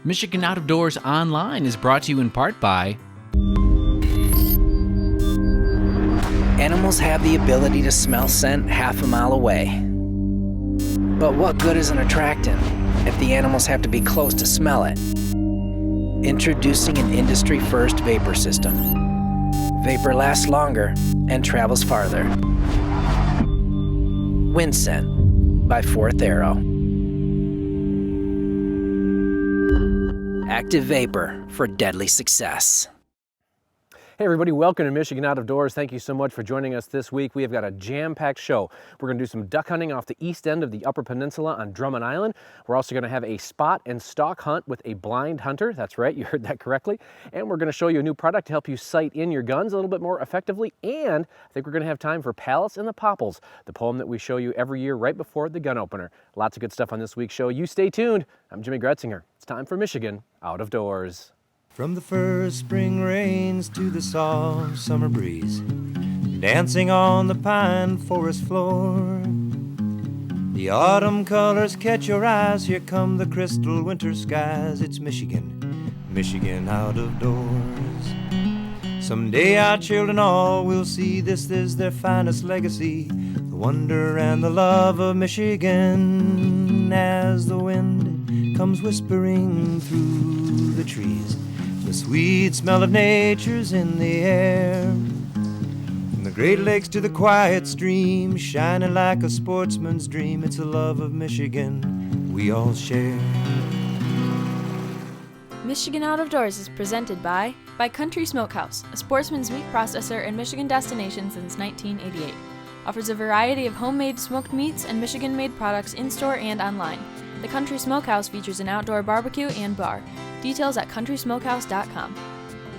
Michigan Out of Doors Online is brought to you in part by Animals have the ability to smell scent half a mile away. But what good is an attractant if the animals have to be close to smell it? Introducing an industry-first vapor system. Vapor lasts longer and travels farther. Wind Scent by Fourth Arrow. Active vapor for deadly success. Hey everybody, welcome to Michigan Out of Doors. Thank you so much for joining us this week. We have got a jam-packed show. We're going to do some duck hunting off the east end of the Upper Peninsula on Drummond Island. We're also going to have a spot and stalk hunt with a blind hunter. That's right, you heard that correctly. And we're going to show you a new product to help you sight in your guns a little bit more effectively. And I think we're going to have time for Palace and the Popples, the poem that we show you every year right before the gun opener. Lots of good stuff on this week's show. You stay tuned. I'm Jimmy Gretzinger. It's time for Michigan Out of Doors. From the first spring rains to the soft summer breeze, dancing on the pine forest floor, the autumn colors catch your eyes. Here come the crystal winter skies. It's Michigan, Michigan out of doors. Someday our children all will see this is their finest legacy, the wonder and the love of Michigan. As the wind comes whispering through the trees, the sweet smell of nature's in the air. From the Great Lakes to the quiet stream, shining like a sportsman's dream. It's the love of Michigan we all share. Michigan Out of Doors is presented by Country Smokehouse, a sportsman's meat processor and Michigan destination since 1988. Offers a variety of homemade smoked meats and Michigan-made products in-store and online. The Country Smokehouse features an outdoor barbecue and bar. Details at countrysmokehouse.com.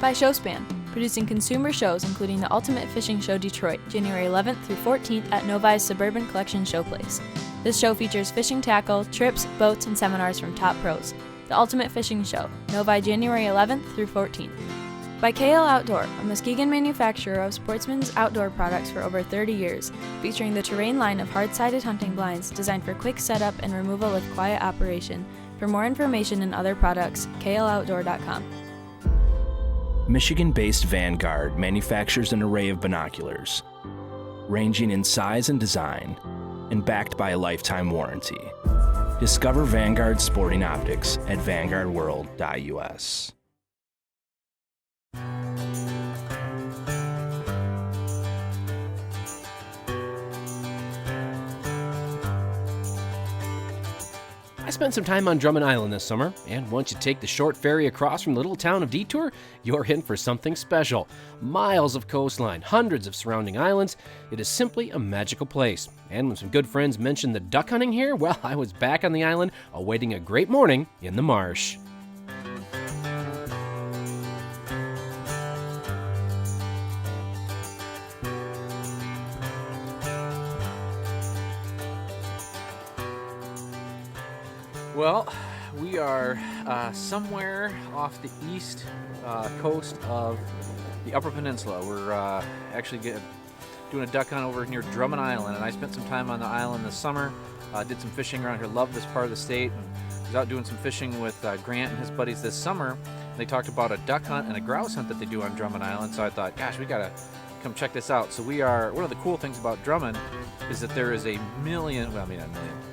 By Showspan, producing consumer shows including the Ultimate Fishing Show Detroit, January 11th through 14th at Novi's Suburban Collection Showplace. This show features fishing tackle, trips, boats, and seminars from top pros. The Ultimate Fishing Show, Novi, January 11th through 14th. By KL Outdoor, a Muskegon manufacturer of sportsman's outdoor products for over 30 years, featuring the Terrain line of hard-sided hunting blinds designed for quick setup and removal with quiet operation. For more information and other products, kloutdoor.com. Michigan-based Vanguard manufactures an array of binoculars, ranging in size and design, and backed by a lifetime warranty. Discover Vanguard sporting optics at vanguardworld.us. I spent some time on Drummond Island this summer, and once you take the short ferry across from the little town of Detour, you're in for something special. Miles of coastline, hundreds of surrounding islands. It is simply a magical place. And when some good friends mentioned the duck hunting here, well, I was back on the island awaiting a great morning in the marsh. Well, we are somewhere off the east coast of the Upper Peninsula. We're actually doing a duck hunt over near Drummond Island, and I spent some time on the island this summer. Did some fishing around here, loved this part of the state, and was out doing some fishing with Grant and his buddies this summer. They talked about a duck hunt and a grouse hunt that they do on Drummond Island, so I thought, gosh, we gotta come check this out. So one of the cool things about Drummond is that there is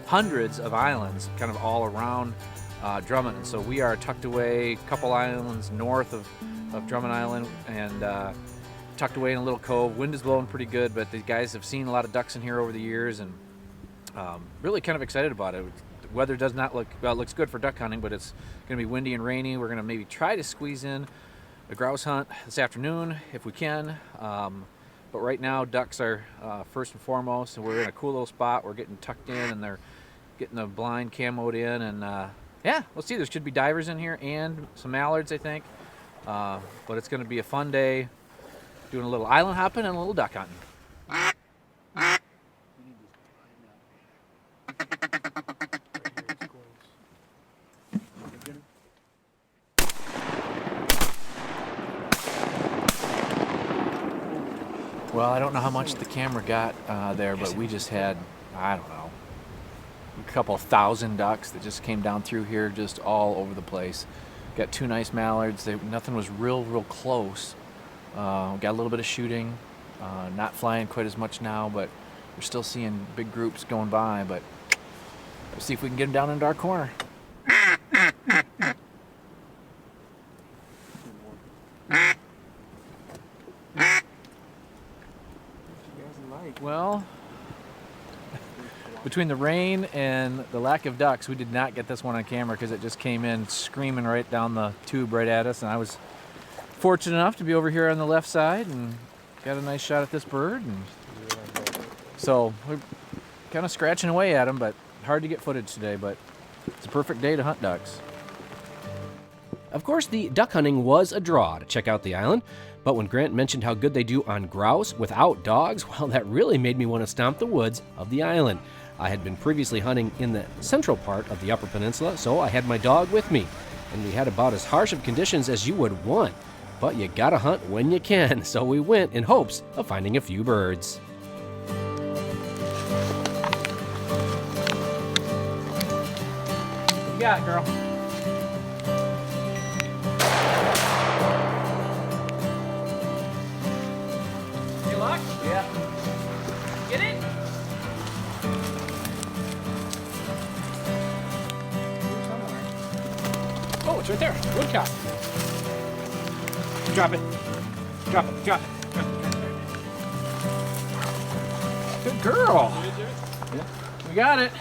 hundreds of islands kind of all around Drummond. And so we are tucked away a couple islands north of Drummond Island and tucked away in a little cove. Wind is blowing pretty good, but the guys have seen a lot of ducks in here over the years and really kind of excited about it. The weather does not look, well, it looks good for duck hunting, but it's going to be windy and rainy. We're going to maybe try to squeeze in a grouse hunt this afternoon if we can. But right now, ducks are first and foremost, and we're in a cool little spot. We're getting tucked in, and they're getting the blind camoed in, and yeah, let's see. There should be divers in here and some mallards, I think. But it's going to be a fun day, doing a little island hopping and a little duck hunting. Well, I don't know how much the camera got there, but we just had, I don't know, a couple thousand ducks that just came down through here, just all over the place. Got 2 nice mallards. Nothing was real close. Got a little bit of shooting. Not flying quite as much now, but we're still seeing big groups going by. But we'll see if we can get them down into our corner. Well, between the rain and the lack of ducks, we did not get this one on camera because it just came in screaming right down the tube right at us. And I was fortunate enough to be over here on the left side and got a nice shot at this bird. And so we're kind of scratching away at them, but hard to get footage today. But it's a perfect day to hunt ducks. Of course, the duck hunting was a draw to check out the island, but when Grant mentioned how good they do on grouse without dogs, well, that really made me want to stomp the woods of the island. I had been previously hunting in the central part of the Upper Peninsula, so I had my dog with me, and we had about as harsh of conditions as you would want. But you gotta hunt when you can, so we went in hopes of finding a few birds. What you got, girl? Any luck? Yeah. Get it? Oh, it's right there. Woodcock. Drop it. Drop it. Drop it. Good girl. Yeah. We got it.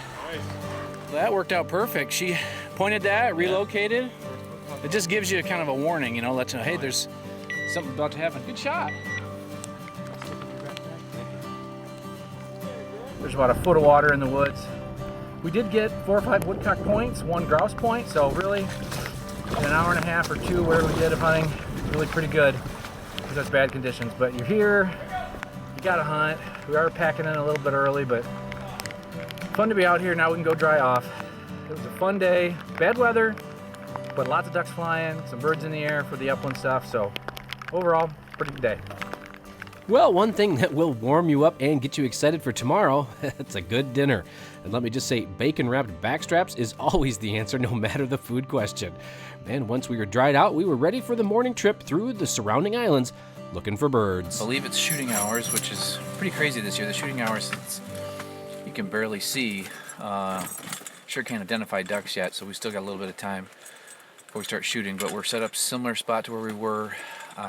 That worked out perfect. She pointed that, relocated. It just gives you kind of a warning, you know, lets you know, hey, there's something about to happen. Good shot. There's about a foot of water in the woods. We did get 4 or 5 woodcock points, 1 grouse point, so really in an hour and a half or 2 where we did of hunting, really pretty good because that's bad conditions. But you're here, you gotta hunt. We are packing in a little bit early, but fun to be out here. Now we can go dry off. It was a fun day, bad weather, but lots of ducks flying, some birds in the air for the upland stuff. So overall, pretty good day. Well, one thing that will warm you up and get you excited for tomorrow, it's a good dinner. And let me just say, bacon-wrapped backstraps is always the answer, no matter the food question. And once we were dried out, we were ready for the morning trip through the surrounding islands, looking for birds. I believe it's shooting hours, which is pretty crazy this year. The shooting hours, you can barely see. Sure can't identify ducks yet, so we still got a little bit of time before we start shooting. But we're set up similar spot to where we were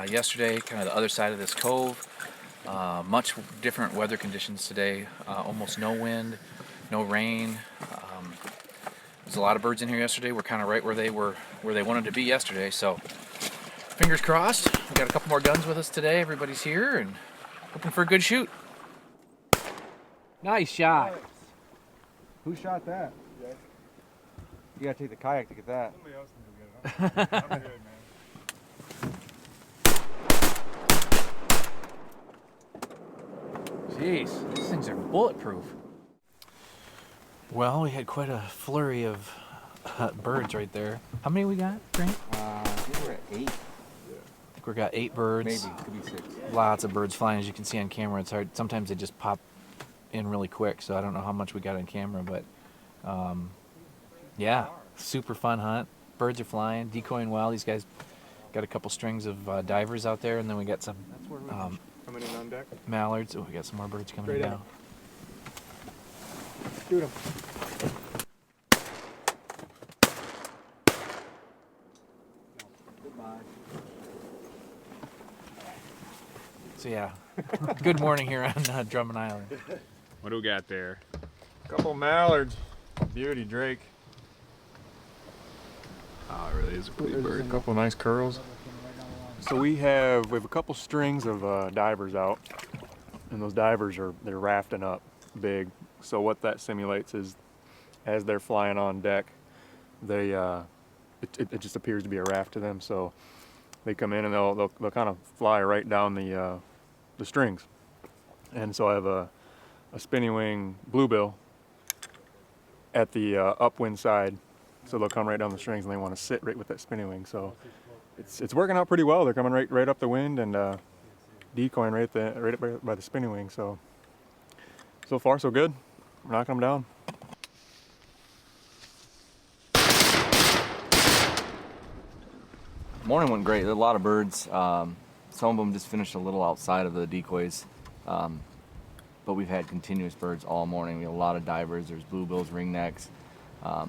yesterday, kind of the other side of this cove. Much different weather conditions today. Almost no wind, no rain. There's a lot of birds in here yesterday. We're kind of right where they wanted to be yesterday. So fingers crossed. We got a couple more guns with us today. Everybody's here and hoping for a good shoot. Nice shot. Who shot that? You gotta take the kayak to get that. Somebody else can go get it. I'm good, man. Jeez, these things are bulletproof. Well, we had quite a flurry of birds right there. How many we got, Frank? I think we're at 8. I think we got 8 birds. Maybe, could be 6. Lots of birds flying, as you can see on camera. It's hard. Sometimes they just pop in really quick, so I don't know how much we got on camera, but yeah, super fun hunt. Birds are flying, decoying well. These guys got a couple strings of divers out there, and then we got some Coming in on deck. mallards. Oh, we got some more birds coming Straight down. up. Shoot him. So yeah, good morning here on Drummond Island. What do we got there? Couple mallards. Beauty Drake. Oh, it really is a pretty bird. A couple nice curls. So we have a couple strings of divers out, and those divers they're rafting up big. So what that simulates is, as they're flying on deck, they it just appears to be a raft to them. So they come in and they'll kind of fly right down the strings. And so I have a spinning wing bluebill at the upwind side. So they'll come right down the strings and they want to sit right with that spinning wing. So it's working out pretty well. They're coming right up the wind and decoying right up by the spinning wing. So far so good. We're knocking them down. Morning went great. There were a lot of birds. Some of them just finished a little outside of the decoys. But we've had continuous birds all morning. We have a lot of divers. There's bluebills, ringnecks.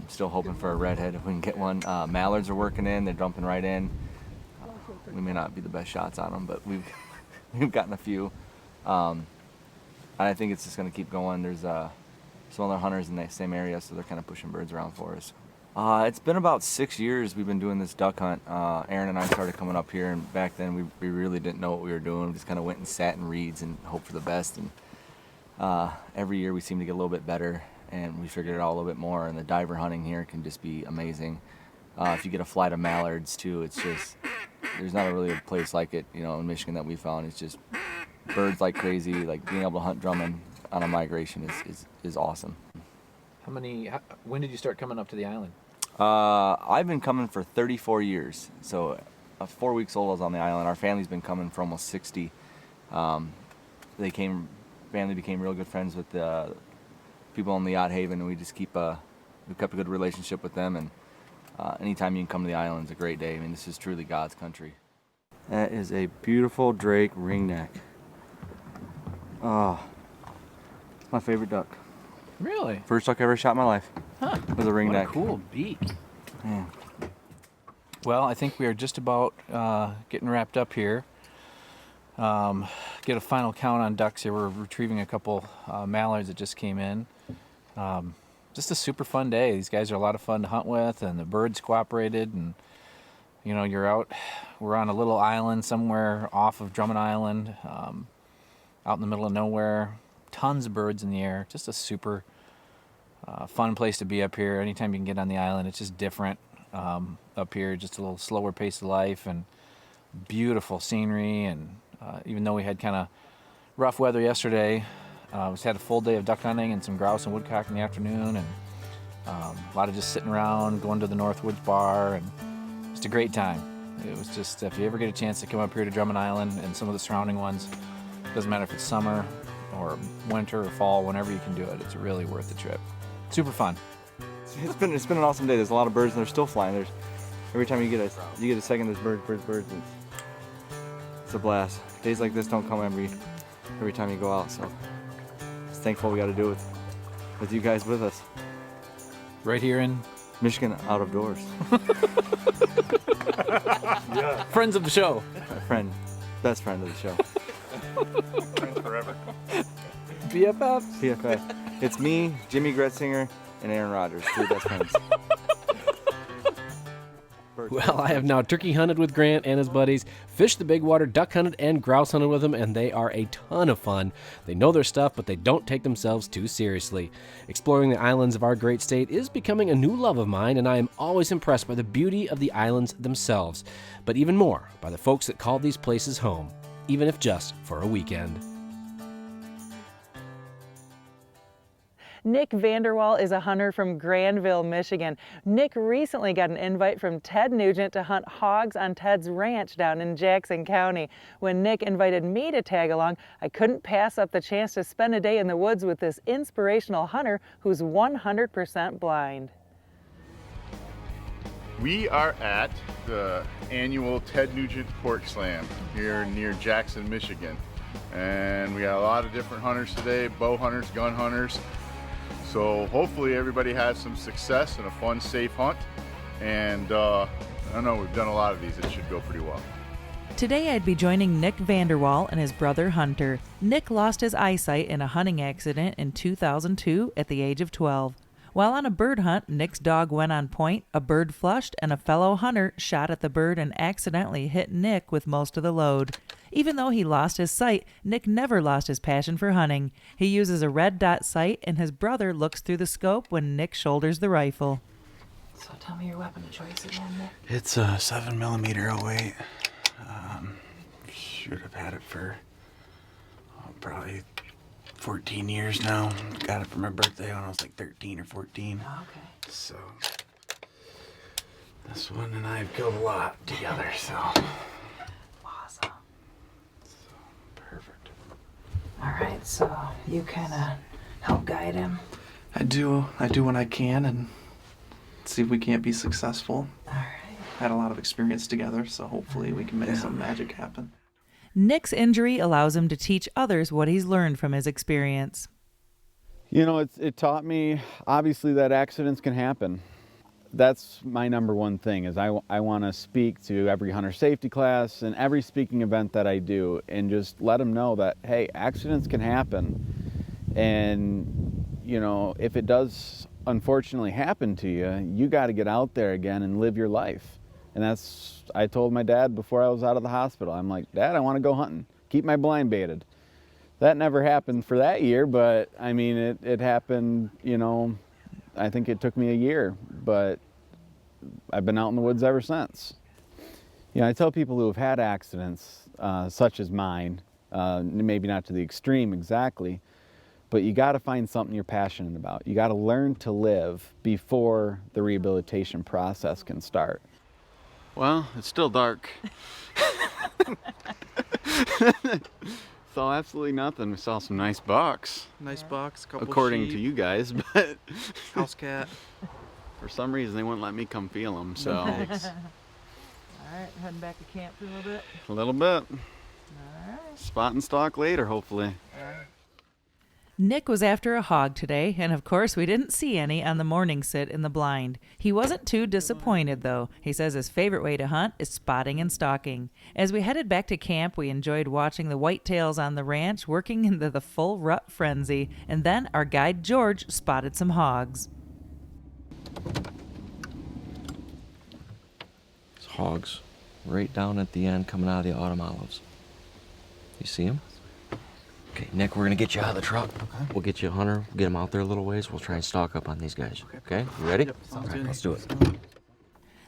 Still hoping for a redhead if we can get one. Mallards are working in. They're jumping right in. We may not be the best shots on them, but we've gotten a few. I think it's just going to keep going. There's some other hunters in the same area, so they're kind of pushing birds around for us. It's been about 6 years we've been doing this duck hunt. Aaron and I started coming up here, and back then we really didn't know what we were doing. We just kind of went and sat in reeds and hoped for the best. And every year we seem to get a little bit better, and we figured it out a little bit more. And the diver hunting here can just be amazing. If you get a flight of mallards too, it's just, there's not really a place like it, in Michigan that we found. It's just birds like crazy. Like being able to hunt Drummond on a migration is awesome. When did you start coming up to the island? I've been coming for 34 years. So 4 weeks old I was on the island. Our family's been coming for almost 60. Family became real good friends with the people on the yacht haven, and we just we've kept a good relationship with them. And anytime you can come to the island is a great day. I mean, this is truly God's country. That is a beautiful drake ringneck. Oh, it's my favorite duck. Really? First duck I ever shot in my life. Huh. Was a ringneck. What a cool beak. Yeah. Well, I think we are just about getting wrapped up here. Get a final count on ducks here. We're retrieving a couple mallards that just came in. Just a super fun day. These guys are a lot of fun to hunt with, and the birds cooperated. And you're out. We're on a little island somewhere off of Drummond Island, out in the middle of nowhere. Tons of birds in the air. Just a super fun place to be up here. Anytime you can get on the island, it's just different up here. Just a little slower pace of life and beautiful scenery. And even though we had kind of rough weather yesterday, we had a full day of duck hunting and some grouse and woodcock in the afternoon, and a lot of just sitting around, going to the Northwoods Bar, and just a great time. It was just, if you ever get a chance to come up here to Drummond Island and some of the surrounding ones, doesn't matter if it's summer or winter or fall, whenever you can do it, it's really worth the trip. Super fun. It's been an awesome day. There's a lot of birds, and they're still flying. Every time you get a second, there's birds. And it's a blast. Days like this don't come every time you go out, so just thankful we got to do it with you guys with us. Right here in Michigan, out of doors. Yeah. Friends of the show. Best friend of the show. Friends forever. BFF. It's me, Jimmy Gretzinger, and Aaron Rodgers, 3 best friends. Well, I have now turkey hunted with Grant and his buddies, fished the big water, duck hunted, and grouse hunted with them, and they are a ton of fun. They know their stuff, but they don't take themselves too seriously. Exploring the islands of our great state is becoming a new love of mine, and I am always impressed by the beauty of the islands themselves, but even more by the folks that call these places home, even if just for a weekend. Nick Vanderwall is a hunter from Granville, Michigan. Nick recently got an invite from Ted Nugent to hunt hogs on Ted's ranch down in Jackson County. When Nick invited me to tag along, I couldn't pass up the chance to spend a day in the woods with this inspirational hunter who's 100% blind. We are at the annual Ted Nugent Pork Slam here near Jackson, Michigan. And we got a lot of different hunters today, bow hunters, gun hunters. So hopefully everybody has some success and a fun, safe hunt. And I don't know, we've done a lot of these. It should go pretty well. Today I'd be joining Nick Vanderwall and his brother Hunter. Nick lost his eyesight in a hunting accident in 2002 at the age of 12. While on a bird hunt, Nick's dog went on point, a bird flushed, and a fellow hunter shot at the bird and accidentally hit Nick with most of the load. Even though he lost his sight, Nick never lost his passion for hunting. He uses a red dot sight, and his brother looks through the scope when Nick shoulders the rifle. So tell me your weapon of choice again, Nick. It's a 7mm 08. Should have had it for probably 14 years now. Got it for my birthday when I was like 13 or 14. Oh, okay. So this one and I have killed a lot together, so. Awesome. So perfect. All right, so you kind of help guide him. I do when I can, and see if we can't be successful. All right. had a lot of experience together, so hopefully we can make some magic happen. Nick's injury allows him to teach others what he's learned from his experience. You know, it taught me, obviously, that accidents can happen. That's my number one thing, is I want to speak to every hunter safety class and every speaking event that I do, and just let them know that, hey, accidents can happen. And, you know, if it does unfortunately happen to you, you got to get out there again and live your life. And I told my dad before I was out of the hospital, I'm like, Dad, I want to go hunting. Keep my blind baited. That never happened for that year, but I mean, it happened, you know, I think it took me a year, but I've been out in the woods ever since. You know, I tell people who have had accidents, such as mine, maybe not to the extreme exactly, but you got to find something you're passionate about. You got to learn to live before the rehabilitation process can start. Well, it's still dark. Saw absolutely nothing. We saw some nice bucks. Nice bucks, couple according sheep, to you guys, but house cat. For some reason they wouldn't let me come feel them. So. All right, heading back to camp for a little bit. A little bit. All right. Spot and stalk later, hopefully. Nick was after a hog today, and of course we didn't see any on the morning sit in the blind. He wasn't too disappointed, though. He says his favorite way to hunt is spotting and stalking. As we headed back to camp, we enjoyed watching the whitetails on the ranch working into the full rut frenzy, and then our guide George spotted some hogs. It's hogs right down at the end coming out of the autumn olives. You see them? Okay, Nick, we're going to get you out of the truck. Okay. We'll get you a hunter. We'll get him out there a little ways. We'll try and stalk up on these guys. Okay? You ready? Yep, sounds All right, good. let's do it.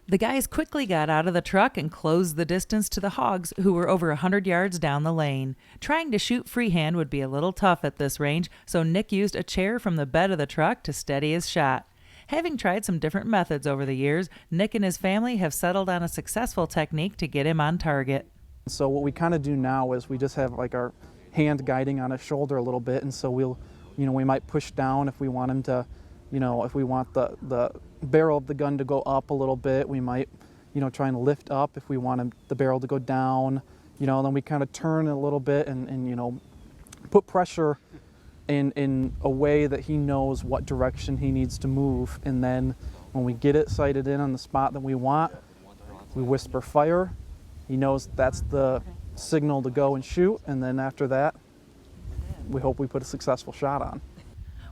The guys quickly got out of the truck and closed the distance to the hogs, who were over 100 yards down the lane. Trying to shoot freehand would be a little tough at this range, so Nick used a chair from the bed of the truck to steady his shot. Having tried some different methods over the years, Nick and his family have settled on a successful technique to get him on target. So what we kind of do now is we just have like our hand guiding on his shoulder a little bit, and so we'll, you know, we might push down if we want him to, you know, if we want the barrel of the gun to go up a little bit, we might, you know, try and lift up if we want the barrel to go down, you know, and then we kind of turn a little bit and you know, put pressure in a way that he knows what direction he needs to move, and then when we get it sighted in on the spot that we want, we whisper fire. He knows that's the signal to go and shoot, and then after that, we hope we put a successful shot on.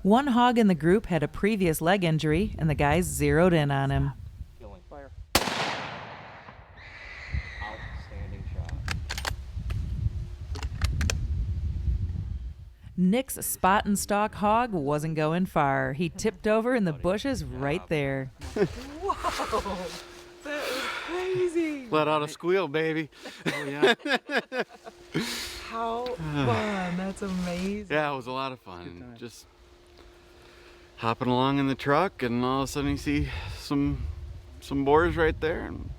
One hog in the group had a previous leg injury, and the guys zeroed in on him. Fire. Outstanding shot. Nick's spot and stalk hog wasn't going far. He tipped over in the bushes right there. Whoa! That was crazy! Let out a squeal, baby. Oh, yeah. How fun! That's amazing. Yeah, it was a lot of fun. Just hopping along in the truck, and all of a sudden you see some boars right there, and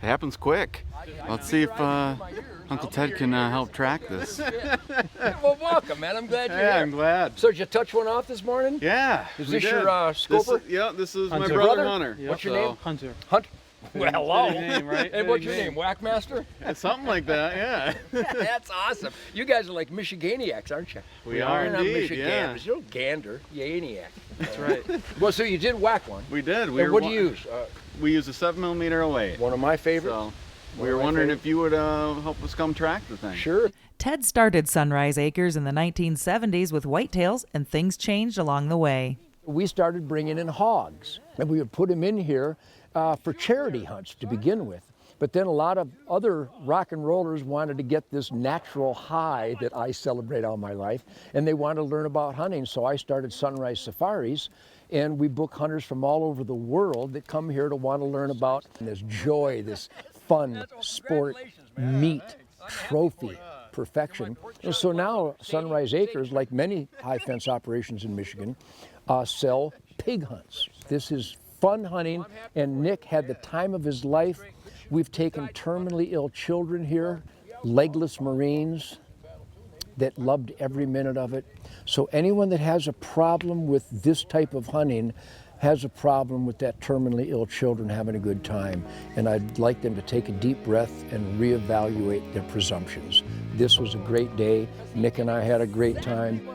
it happens quick. Let's see if Uncle Ted can help track this. Well, welcome, man. I'm glad you're here. Yeah, I'm glad. So did you touch one off this morning? Yeah. Is we this did. your scoper? This is Hunter. my brother Brother? Hunter. What's your name? Hunter. Hunter. Well, hello. Fitting name, right? And what's your Fitting name? Whackmaster? Something like that, yeah. That's awesome. You guys are like Michiganiacs, aren't you? We are You're not indeed, Michiganders. You're gander. Yaniac. That's right. Well, so you did whack one. We did. And what do you use? We use a 7mm 08. One of my favorites. So we were wondering if you would help us come track the thing. Sure. Ted started Sunrise Acres in the 1970s with whitetails, and things changed along the way. We started bringing in hogs, and we would put them in here for charity hunts to begin with. But then a lot of other rock and rollers wanted to get this natural high that I celebrate all my life, and they wanted to learn about hunting. So I started Sunrise Safaris, and we book hunters from all over the world that come here to want to learn about this joy, this fun, sport, meat, trophy, perfection. And so now Sunrise Acres, like many high fence operations in Michigan, sell pig hunts. This is fun hunting, and Nick had the time of his life. We've taken terminally ill children here, legless Marines that loved every minute of it. So anyone that has a problem with this type of hunting has a problem with that terminally ill children having a good time, and I'd like them to take a deep breath and reevaluate their presumptions. This was a great day. Nick and I had a great time.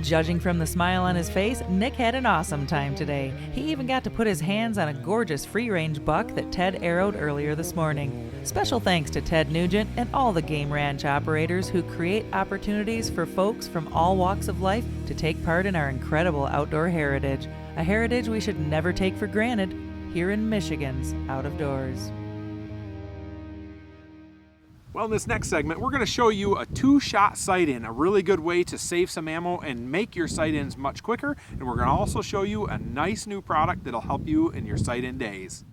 Judging from the smile on his face, Nick had an awesome time today. He even got to put his hands on a gorgeous free-range buck that Ted arrowed earlier this morning. Special thanks to Ted Nugent and all the game ranch operators who create opportunities for folks from all walks of life to take part in our incredible outdoor heritage, a heritage we should never take for granted here in Michigan's Out of Doors. Well, in this next segment, we're going to show you a 2-shot sight-in, a really good way to save some ammo and make your sight-ins much quicker. And we're going to also show you a nice new product that'll help you in your sight-in days.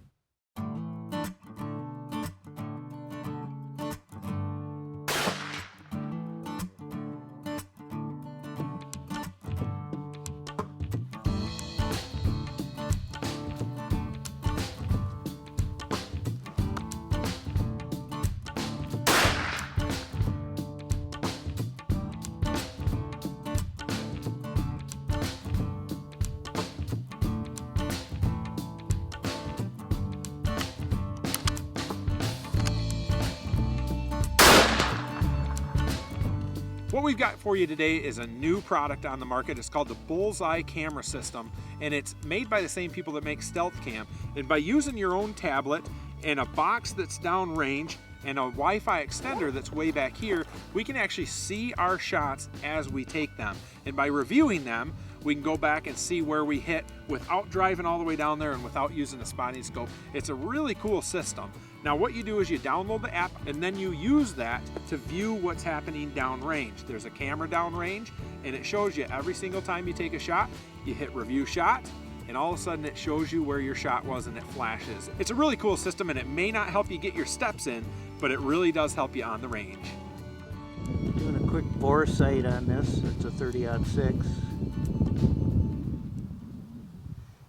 What we've got for you today is a new product on the market. It's called the Bullseye camera system, and it's made by the same people that make Stealth Cam. And by using your own tablet and a box that's downrange and a Wi-Fi extender that's way back here, we can actually see our shots as we take them. And by reviewing them, we can go back and see where we hit without driving all the way down there and without using a spotting scope. It's a really cool system. Now what you do is you download the app and then you use that to view what's happening downrange. There's a camera downrange and it shows you every single time you take a shot, you hit review shot, and all of a sudden it shows you where your shot was and it flashes. It's a really cool system and it may not help you get your steps in, but it really does help you on the range. Doing a quick bore sight on this. It's a 30-06.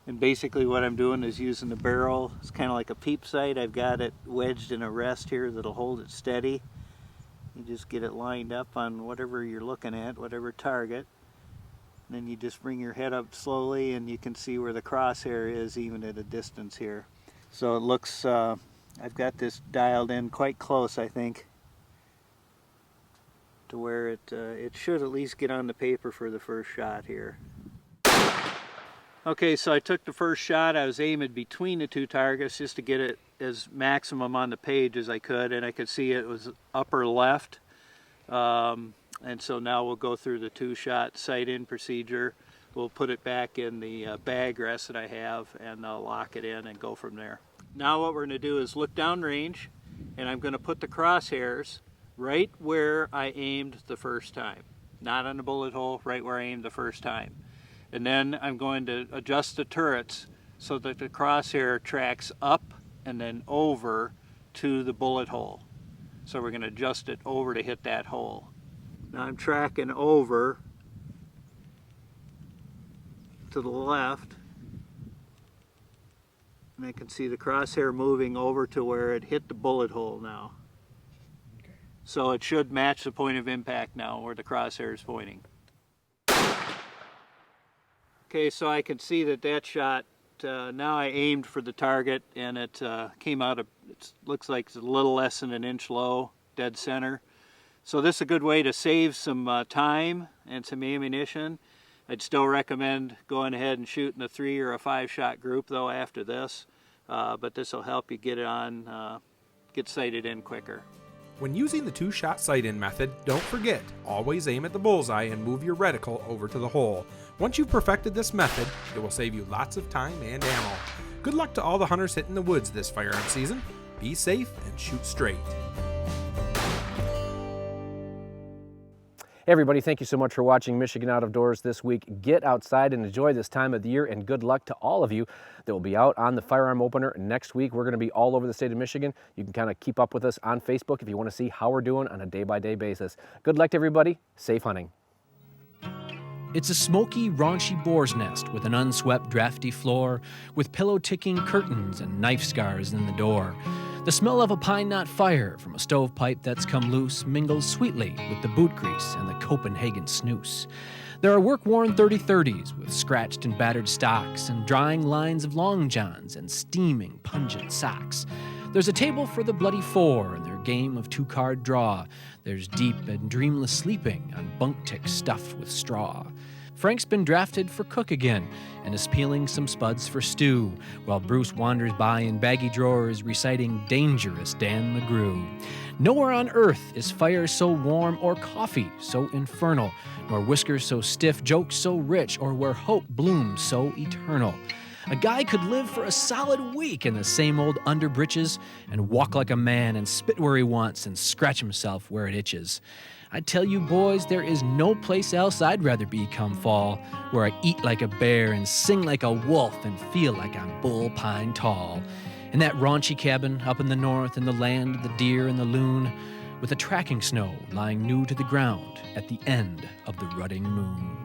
And basically what I'm doing is using the barrel. It's kind of like a peep sight. I've got it wedged in a rest here that'll hold it steady. You just get it lined up on whatever you're looking at, whatever target. And then you just bring your head up slowly and you can see where the crosshair is even at a distance here. So it looks, I've got this dialed in quite close, I think, to where it should at least get on the paper for the first shot here. Okay, so I took the first shot. I was aiming between the two targets just to get it as maximum on the page as I could, and I could see it was upper left. And so now we'll go through the 2-shot sight-in procedure. We'll put it back in the bag rest that I have, and I'll lock it in and go from there. Now what we're going to do is look downrange, and I'm going to put the crosshairs right where I aimed the first time. Not on the bullet hole, right where I aimed the first time. And then I'm going to adjust the turrets so that the crosshair tracks up and then over to the bullet hole. So we're going to adjust it over to hit that hole. Now I'm tracking over to the left, and I can see the crosshair moving over to where it hit the bullet hole now. So it should match the point of impact now where the crosshair is pointing. Okay, so I can see that shot, now I aimed for the target and it came out, it looks like it's a little less than an inch low, dead center. So this is a good way to save some time and some ammunition. I'd still recommend going ahead and shooting a 3 or a 5-shot group though after this, but this will help you get it on, get sighted in quicker. When using the 2-shot sight-in method, don't forget, always aim at the bullseye and move your reticle over to the hole. Once you've perfected this method, it will save you lots of time and ammo. Good luck to all the hunters hitting the woods this firearm season. Be safe and shoot straight. Hey everybody, thank you so much for watching Michigan Out of Doors this week. Get outside and enjoy this time of the year, and good luck to all of you that will be out on the firearm opener next week. We're going to be all over the state of Michigan. You can kind of keep up with us on Facebook if you want to see how we're doing on a day-by-day basis. Good luck to everybody. Safe hunting. It's a smoky, raunchy boar's nest with an unswept, drafty floor, with pillow-ticking curtains and knife scars in the door. The smell of a pine knot fire from a stovepipe that's come loose mingles sweetly with the boot grease and the Copenhagen snooze. There are work-worn 30-30s with scratched and battered stocks and drying lines of long johns and steaming, pungent socks. There's a table for the bloody four and their game of two-card draw. There's deep and dreamless sleeping on bunk ticks stuffed with straw. Frank's been drafted for cook again and is peeling some spuds for stew, while Bruce wanders by in baggy drawers reciting Dangerous Dan McGrew. Nowhere on earth is fire so warm or coffee so infernal, nor whiskers so stiff, jokes so rich, or where hope blooms so eternal. A guy could live for a solid week in the same old underbritches and walk like a man and spit where he wants and scratch himself where it itches. I tell you boys, there is no place else I'd rather be come fall, where I eat like a bear and sing like a wolf and feel like I'm bull pine tall. In that raunchy cabin up in the north in the land of the deer and the loon, with the tracking snow lying new to the ground at the end of the rutting moon.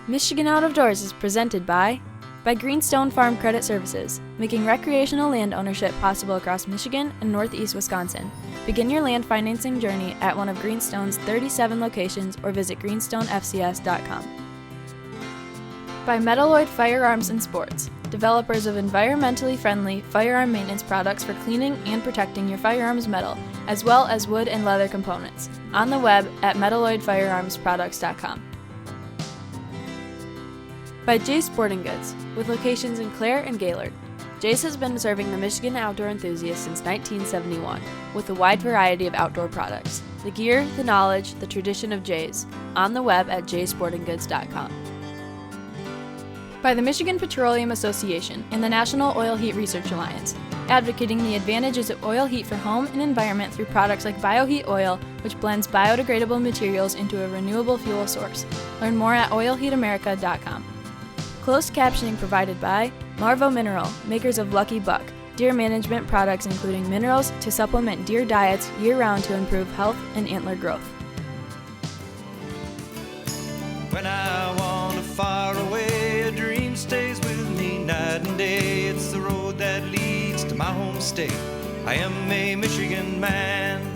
Michigan Out of Doors is presented by Greenstone Farm Credit Services, making recreational land ownership possible across Michigan and northeast Wisconsin. Begin your land financing journey at one of Greenstone's 37 locations or visit greenstonefcs.com. By Metalloid Firearms and Sports, developers of environmentally friendly firearm maintenance products for cleaning and protecting your firearms metal, as well as wood and leather components. On the web at metalloidfirearmsproducts.com. By Jay's Sporting Goods, with locations in Clare and Gaylord. Jay's has been serving the Michigan outdoor enthusiast since 1971, with a wide variety of outdoor products. The gear, the knowledge, the tradition of Jay's. On the web at jaysportinggoods.com. By the Michigan Petroleum Association and the National Oil Heat Research Alliance, advocating the advantages of oil heat for home and environment through products like BioHeat Oil, which blends biodegradable materials into a renewable fuel source. Learn more at oilheatamerica.com. Closed captioning provided by Marvo Mineral, makers of Lucky Buck, deer management products including minerals to supplement deer diets year-round to improve health and antler growth. When I want to far away, a dream stays with me night and day. It's the road that leads to my home state. I am a Michigan man.